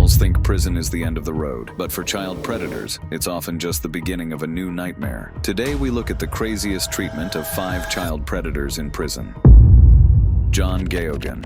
criminals think prison is the end of the road, but for child predators, it's often just the beginning of a new nightmare. Today we look at the craziest treatment of 5 child predators in prison. John Egan.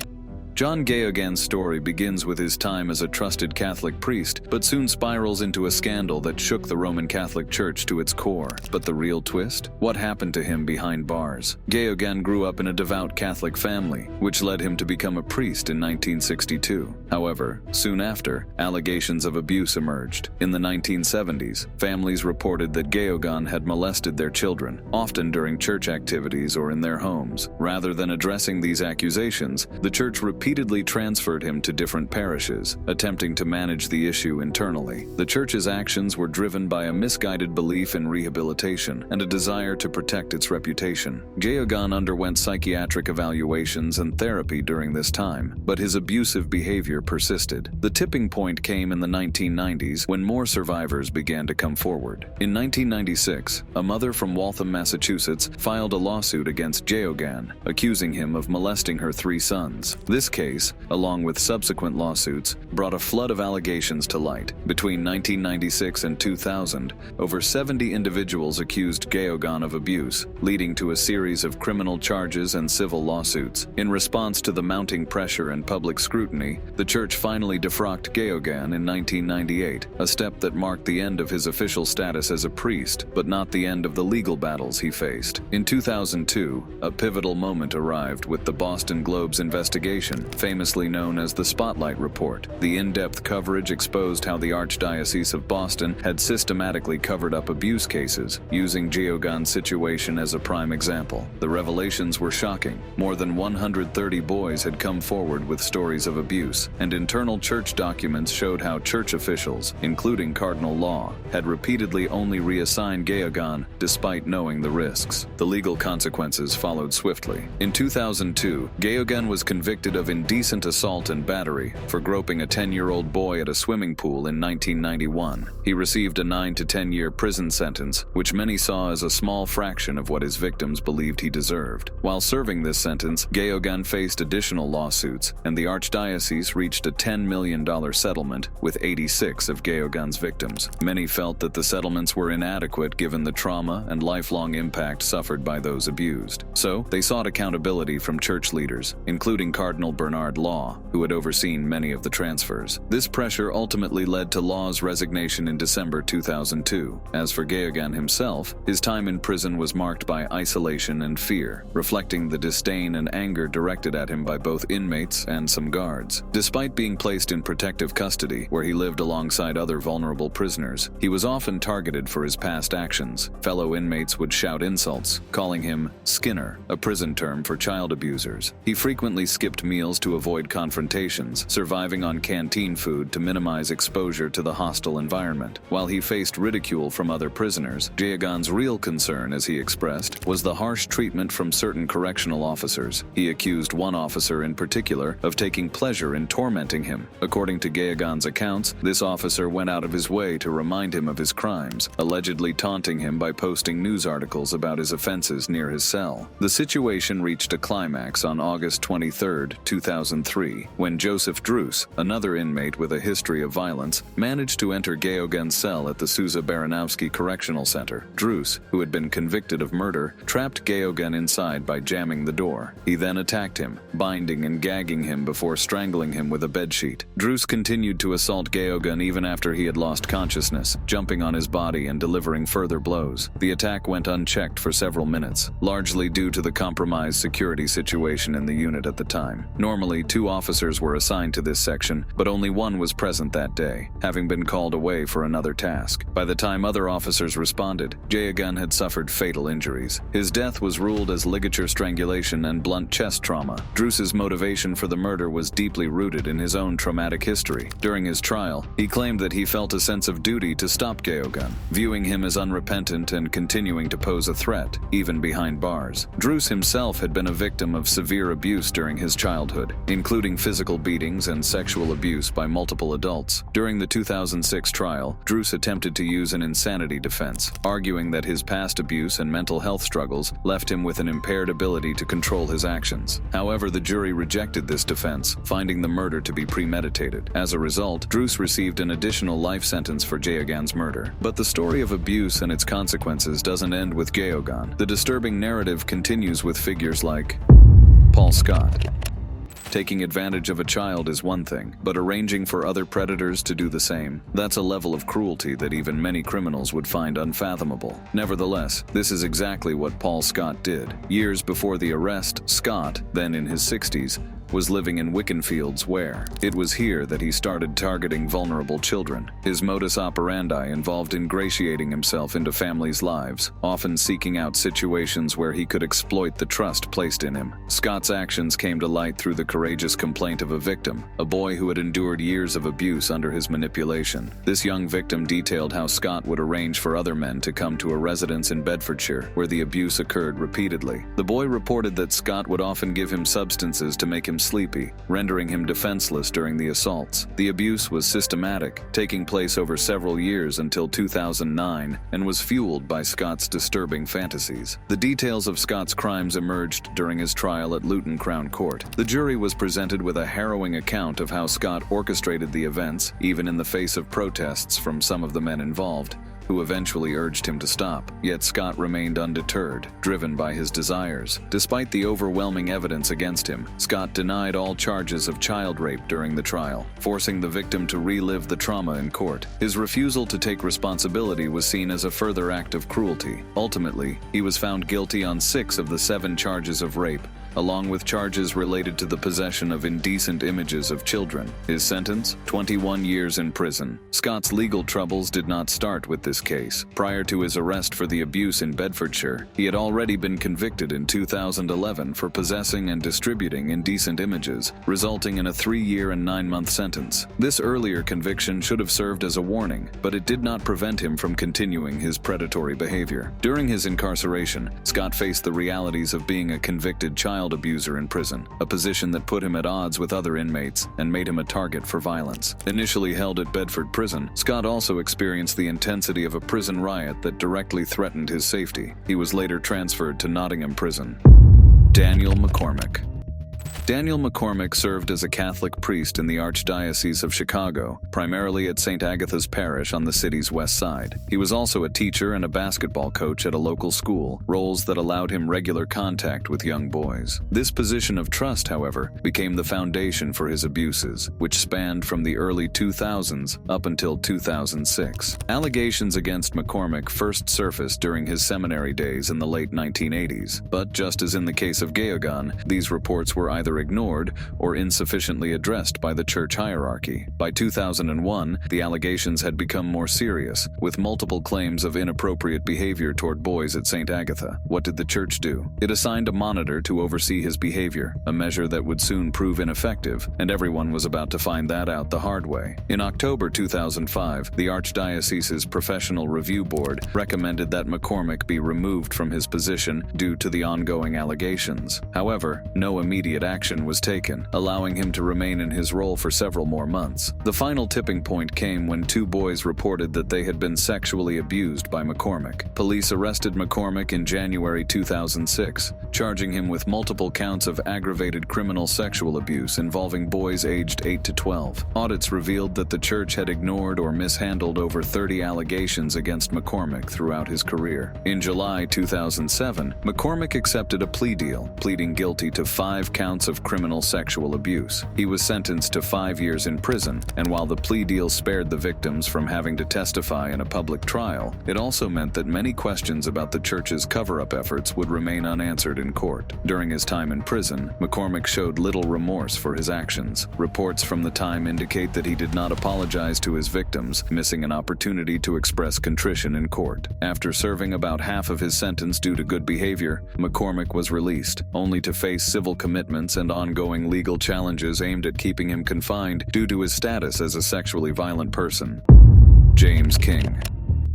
John Egan's story begins with his time as a trusted Catholic priest, but soon spirals into a scandal that shook the Roman Catholic Church to its core. But the real twist? What happened to him behind bars? Egan grew up in a devout Catholic family, which led him to become a priest in 1962. However, soon after, allegations of abuse emerged. In the 1970s, families reported that Egan had molested their children, often during church activities or in their homes. Rather than addressing these accusations, the church repeatedly transferred him to different parishes, attempting to manage the issue internally. The church's actions were driven by a misguided belief in rehabilitation and a desire to protect its reputation. Egan underwent psychiatric evaluations and therapy during this time, but his abusive behavior persisted. The tipping point came in the 1990s when more survivors began to come forward. In 1996, a mother from Waltham, Massachusetts, filed a lawsuit against Egan, accusing him of molesting her 3 sons. This case, along with subsequent lawsuits, brought a flood of allegations to light. Between 1996 and 2000, over 70 individuals accused Egan of abuse, leading to a series of criminal charges and civil lawsuits. In response to the mounting pressure and public scrutiny, the church finally defrocked Egan in 1998, a step that marked the end of his official status as a priest, but not the end of the legal battles he faced. In 2002, a pivotal moment arrived with the Boston Globe's investigation, famously known as the Spotlight Report. The in-depth coverage exposed how the Archdiocese of Boston had systematically covered up abuse cases, using Egan's situation as a prime example. The revelations were shocking. More than 130 boys had come forward with stories of abuse, and internal church documents showed how church officials, including Cardinal Law, had repeatedly only reassigned Egan despite knowing the risks. The legal consequences followed swiftly. In 2002, Egan was convicted of indecent assault and battery for groping a 10-year-old boy at a swimming pool in 1991. He received a 9 to 10-year prison sentence, which many saw as a small fraction of what his victims believed he deserved. While serving this sentence, Egan faced additional lawsuits, and the Archdiocese reached a $10 million settlement with 86 of Egan's victims. Many felt that the settlements were inadequate given the trauma and lifelong impact suffered by those abused. So, they sought accountability from church leaders, including Cardinal Bernard Law, who had overseen many of the transfers. This pressure ultimately led to Law's resignation in December 2002. As for Egan himself, his time in prison was marked by isolation and fear, reflecting the disdain and anger directed at him by both inmates and some guards. Despite being placed in protective custody, where he lived alongside other vulnerable prisoners, he was often targeted for his past actions. Fellow inmates would shout insults, calling him Skinner, a prison term for child abusers. He frequently skipped meals to avoid confrontations, surviving on canteen food to minimize exposure to the hostile environment. While he faced ridicule from other prisoners, Egan's real concern, as he expressed, was the harsh treatment from certain correctional officers. He accused one officer in particular of taking pleasure in tormenting him. According to Egan's accounts, this officer went out of his way to remind him of his crimes, allegedly taunting him by posting news articles about his offenses near his cell. The situation reached a climax on August 23, 2003, when Joseph Druce, another inmate with a history of violence, managed to enter Egan's cell at the Sousa Baranowski Correctional Center. Druce, who had been convicted of murder, trapped Egan inside by jamming the door. He then attacked him, binding and gagging him before strangling him with a bedsheet. Druce continued to assault Egan even after he had lost consciousness, jumping on his body and delivering further blows. The attack went unchecked for several minutes, largely due to the compromised security situation in the unit at the time. Normally, 2 officers were assigned to this section, but only one was present that day, having been called away for another task. By the time other officers responded, Egan had suffered fatal injuries. His death was ruled as ligature strangulation and blunt chest trauma. Druce's motivation for the murder was deeply rooted in his own traumatic history. During his trial, he claimed that he felt a sense of duty to stop Egan, viewing him as unrepentant and continuing to pose a threat, even behind bars. Druce himself had been a victim of severe abuse during his childhood. childhood, including physical beatings and sexual abuse by multiple adults. During the 2006 trial, Druce attempted to use an insanity defense, arguing that his past abuse and mental health struggles left him with an impaired ability to control his actions. However, the jury rejected this defense, finding the murder to be premeditated. As a result, Druce received an additional life sentence for Egan's murder. But the story of abuse and its consequences doesn't end with Egan. The disturbing narrative continues with figures like Paul Scott. Taking advantage of a child is one thing, but arranging for other predators to do the same, that's a level of cruelty that even many criminals would find unfathomable. Nevertheless, this is exactly what Paul Scott did. Years before the arrest, Scott, then in his 60s, was living in Wickenfields where it was here that he started targeting vulnerable children. His modus operandi involved ingratiating himself into families' lives, often seeking out situations where he could exploit the trust placed in him. Scott's actions came to light through the courageous complaint of a victim, a boy who had endured years of abuse under his manipulation. This young victim detailed how Scott would arrange for other men to come to a residence in Bedfordshire where the abuse occurred repeatedly. The boy reported that Scott would often give him substances to make him sleepy, rendering him defenseless during the assaults. The abuse was systematic, taking place over several years until 2009, and was fueled by Scott's disturbing fantasies. The details of Scott's crimes emerged during his trial at Luton Crown Court. The jury was presented with a harrowing account of how Scott orchestrated the events, even in the face of protests from some of the men involved, who eventually urged him to stop. Yet Scott remained undeterred, driven by his desires. Despite the overwhelming evidence against him, Scott denied all charges of child rape during the trial, forcing the victim to relive the trauma in court. His refusal to take responsibility was seen as a further act of cruelty. Ultimately, he was found guilty on 6 of the 7 charges of rape, along with charges related to the possession of indecent images of children. His sentence? 21 years in prison. Scott's legal troubles did not start with this case. Prior to his arrest for the abuse in Bedfordshire, he had already been convicted in 2011 for possessing and distributing indecent images, resulting in a 3-year and 9-month sentence. This earlier conviction should have served as a warning, but it did not prevent him from continuing his predatory behavior. During his incarceration, Scott faced the realities of being a convicted child abuser in prison, a position that put him at odds with other inmates and made him a target for violence. Initially held at Bedford Prison, Scott also experienced the intensity of a prison riot that directly threatened his safety. He was later transferred to Nottingham Prison. Daniel McCormack. Daniel McCormack served as a Catholic priest in the Archdiocese of Chicago, primarily at St. Agatha's Parish on the city's west side. He was also a teacher and a basketball coach at a local school, roles that allowed him regular contact with young boys. This position of trust, however, became the foundation for his abuses, which spanned from the early 2000s up until 2006. Allegations against McCormack first surfaced during his seminary days in the late 1980s, but just as in the case of Egan, these reports were either ignored or insufficiently addressed by the church hierarchy. By 2001, the allegations had become more serious, with multiple claims of inappropriate behavior toward boys at St. Agatha. What did the church do? It assigned a monitor to oversee his behavior, a measure that would soon prove ineffective, and everyone was about to find that out the hard way. In October 2005, the Archdiocese's Professional Review Board recommended that McCormack be removed from his position due to the ongoing allegations. However, no immediate action was taken, allowing him to remain in his role for several more months. The final tipping point came when 2 boys reported that they had been sexually abused by McCormack. Police arrested McCormack in January 2006, charging him with multiple counts of aggravated criminal sexual abuse involving boys aged 8 to 12. Audits revealed that the church had ignored or mishandled over 30 allegations against McCormack throughout his career. In July 2007, McCormack accepted a plea deal, pleading guilty to 5 counts of criminal sexual abuse. He was sentenced to 5 years in prison, and while the plea deal spared the victims from having to testify in a public trial, it also meant that many questions about the church's cover-up efforts would remain unanswered in court. During his time in prison, McCormack showed little remorse for his actions. Reports from the time indicate that he did not apologize to his victims, missing an opportunity to express contrition in court. After serving about half of his sentence due to good behavior, McCormack was released, only to face civil commitments and ongoing legal challenges aimed at keeping him confined due to his status as a sexually violent person. James King.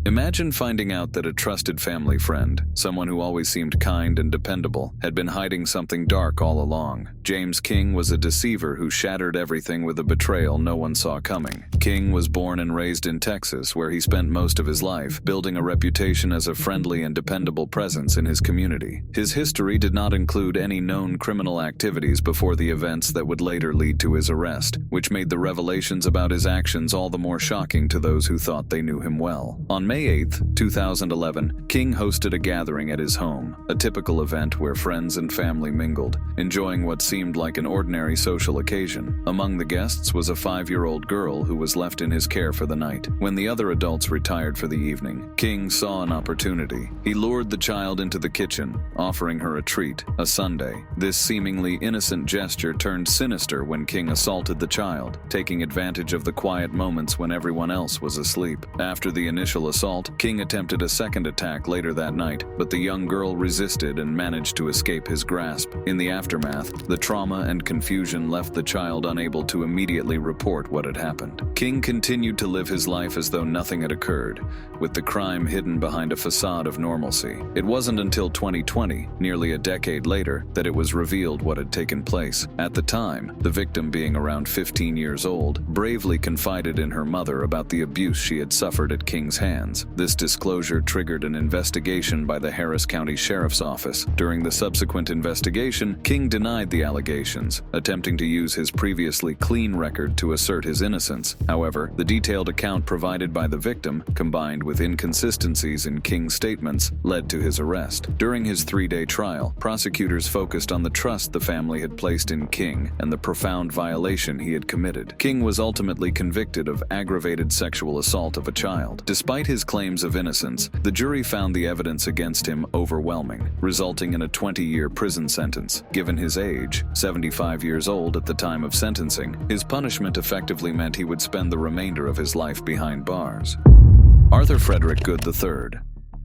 Imagine finding out that a trusted family friend, someone who always seemed kind and dependable, had been hiding something dark all along. James King was a deceiver who shattered everything with a betrayal no one saw coming. King was born and raised in Texas, where he spent most of his life, building a reputation as a friendly and dependable presence in his community. His history did not include any known criminal activities before the events that would later lead to his arrest, which made the revelations about his actions all the more shocking to those who thought they knew him well. On May 8, 2011, King hosted a gathering at his home, a typical event where friends and family mingled, enjoying what seemed like an ordinary social occasion. Among the guests was a 5-year-old girl who was left in his care for the night. When the other adults retired for the evening, King saw an opportunity. He lured the child into the kitchen, offering her a treat, a sundae. This seemingly innocent gesture turned sinister when King assaulted the child, taking advantage of the quiet moments when everyone else was asleep. After the initial assault, King attempted a second attack later that night, but the young girl resisted and managed to escape his grasp. In the aftermath, the trauma and confusion left the child unable to immediately report what had happened. King continued to live his life as though nothing had occurred, with the crime hidden behind a facade of normalcy. It wasn't until 2020, nearly a decade later, that it was revealed what had taken place. At the time, the victim, being around 15 years old, bravely confided in her mother about the abuse she had suffered at King's hands. This disclosure triggered an investigation by the Harris County Sheriff's Office. During the subsequent investigation, King denied the allegations, attempting to use his previously clean record to assert his innocence. However, the detailed account provided by the victim, combined with inconsistencies in King's statements, led to his arrest. During his 3-day trial, prosecutors focused on the trust the family had placed in King and the profound violation he had committed. King was ultimately convicted of aggravated sexual assault of a child. Despite his claims of innocence, the jury found the evidence against him overwhelming, resulting in a 20-year prison sentence. Given his age, 75 years old at the time of sentencing, his punishment effectively meant he would spend the remainder of his life behind bars. Arthur Frederick Good III.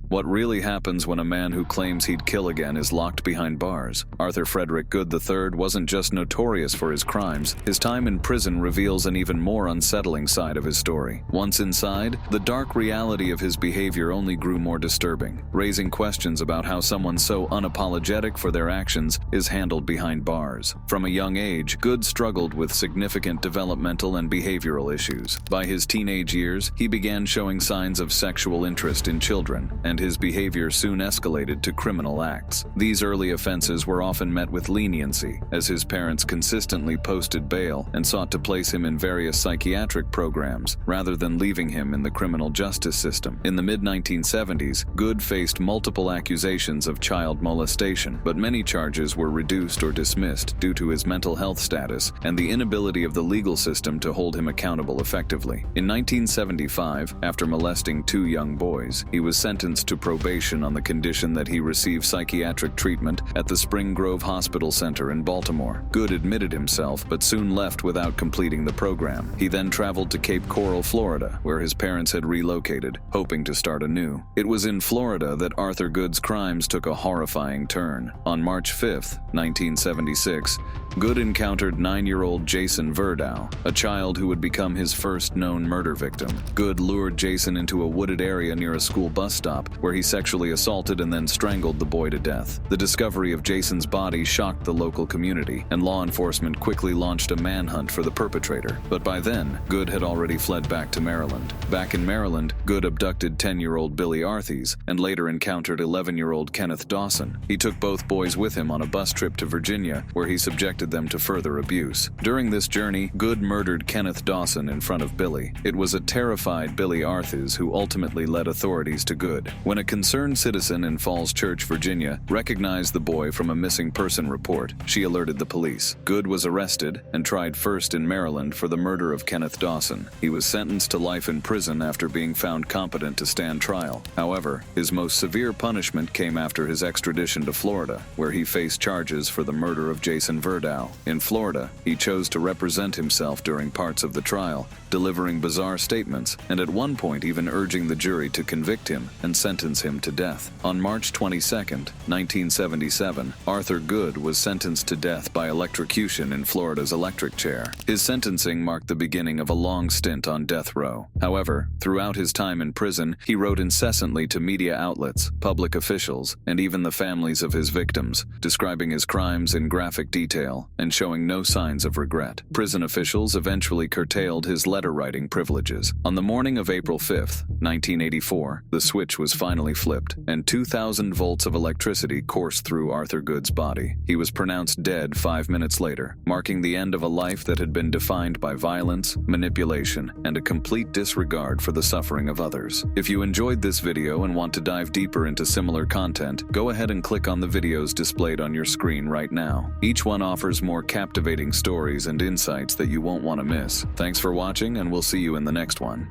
What really happens when a man who claims he'd kill again is locked behind bars? Arthur Frederick Good III wasn't just notorious for his crimes. His time in prison reveals an even more unsettling side of his story. Once inside, the dark reality of his behavior only grew more disturbing, raising questions about how someone so unapologetic for their actions is handled behind bars. From a young age, Good struggled with significant developmental and behavioral issues. By his teenage years, he began showing signs of sexual interest in children, and his behavior soon escalated to criminal acts. These early offenses were often met with leniency, as his parents consistently posted bail and sought to place him in various psychiatric programs, rather than leaving him in the criminal justice system. In the mid-1970s, Good faced multiple accusations of child molestation, but many charges were reduced or dismissed due to his mental health status and the inability of the legal system to hold him accountable effectively. In 1975, after molesting 2 young boys, he was sentenced to probation on the condition that he receive psychiatric treatment at the Spring Grove Hospital Center in Baltimore. Good admitted himself, but soon left without completing the program. He then traveled to Cape Coral, Florida, where his parents had relocated, hoping to start anew. It was in Florida that Arthur Good's crimes took a horrifying turn. On March 5, 1976, Good encountered 9-year-old Jason Verdow, a child who would become his first known murder victim. Good lured Jason into a wooded area near a school bus stop, where he sexually assaulted and then strangled the boy to death. The discovery of Jason's body shocked the local community, and law enforcement quickly launched a manhunt for the perpetrator. But by then, Good had already fled back to Maryland. Back in Maryland, Good abducted 10-year-old Billy Arthes and later encountered 11-year-old Kenneth Dawson. He took both boys with him on a bus trip to Virginia, where he subjected them to further abuse. During this journey, Good murdered Kenneth Dawson in front of Billy. It was a terrified Billy Arthes who ultimately led authorities to Good. When a concerned citizen in Falls Church, Virginia, recognized the boy from a missing person report, she alerted the police. Good was arrested and tried first in Maryland for the murder of Kenneth Dawson. He was sentenced to life in prison after being found competent to stand trial. However, his most severe punishment came after his extradition to Florida, where he faced charges for the murder of Jason Verdow Landau. In Florida, he chose to represent himself during parts of the trial, delivering bizarre statements and at one point even urging the jury to convict him and sentence him to death. On March 22, 1977, Arthur Good was sentenced to death by electrocution in Florida's electric chair. His sentencing marked the beginning of a long stint on death row. However, throughout his time in prison, he wrote incessantly to media outlets, public officials, and even the families of his victims, describing his crimes in graphic detail and showing no signs of regret. Prison officials eventually curtailed his letter-writing privileges. On the morning of April 5, 1984, the switch was finally flipped, and 2,000 volts of electricity coursed through Arthur Good's body. He was pronounced dead 5 minutes later, marking the end of a life that had been defined by violence, manipulation, and a complete disregard for the suffering of others. If you enjoyed this video and want to dive deeper into similar content, go ahead and click on the videos displayed on your screen right now. Each one offers more captivating stories and insights that you won't want to miss. Thanks for watching, and we'll see you in the next one.